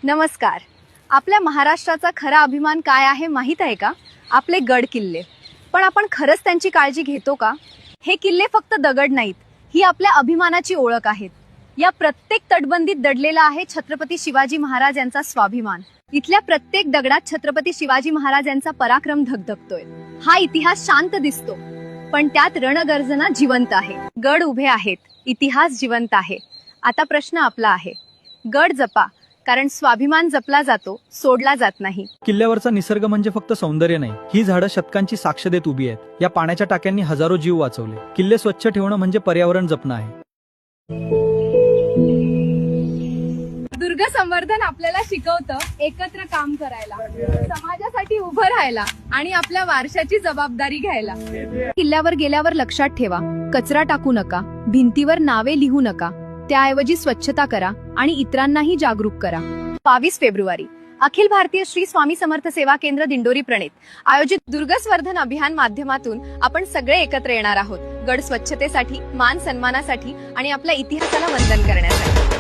नमस्कार. आपल्या महाराष्ट्राचा खरा अभिमान काय आहे माहित आहे का? आपले गड किल्ले. पण आपण खरंच त्यांची काळजी घेतो का? हे किल्ले फक्त दगड नाहीत, ही आपल्या अभिमानाची ओळख आहेत. या प्रत्येक तटबंदीत दडलेला आहे छत्रपती शिवाजी महाराज यांचा स्वाभिमान. इथल्या प्रत्येक दगडात छत्रपती शिवाजी महाराज यांचा पराक्रम धगधगतोय. हा इतिहास शांत दिसतो, पण त्यात रणगर्जना जिवंत आहे. गड उभे आहेत, इतिहास जिवंत आहे. आता प्रश्न आपला आहे, गड जपा, कारण स्वाभिमान जपला जातो, सोडला जात नाही. किल्ल्यावरचा निसर्ग म्हणजे फक्त सौंदर्य नाही, ही झाडं शतकांची साक्ष देत उभी आहेत. या पाण्याच्या टाक्यांनी हजारो जीव वाचवले. किल्ले स्वच्छ ठेवणं म्हणजे पर्यावरण जपणं आहे. दुर्ग संवर्धन आपल्याला शिकवतं एकत्र काम करायला, समाजासाठी उभं राहायला आणि आपल्या वारशाची जबाबदारी घ्यायला. किल्ल्यावर गेल्यावर लक्षात ठेवा, कचरा टाकू नका, भिंतीवर नावे लिहू नका, त्याऐवजी स्वच्छता करा आणि इतरांनाही जागरूक करा. 22 फेब्रुवारी अखिल भारतीय श्री स्वामी समर्थ सेवा केंद्र दिंडोरी प्रणित आयोजित दुर्ग संवर्धन अभियान माध्यमातून आपण सगळे एकत्र येणार आहोत. गड स्वच्छतेसाठी, मान सन्मानासाठी आणि आपल्या इतिहासाला वंदन करण्यासाठी.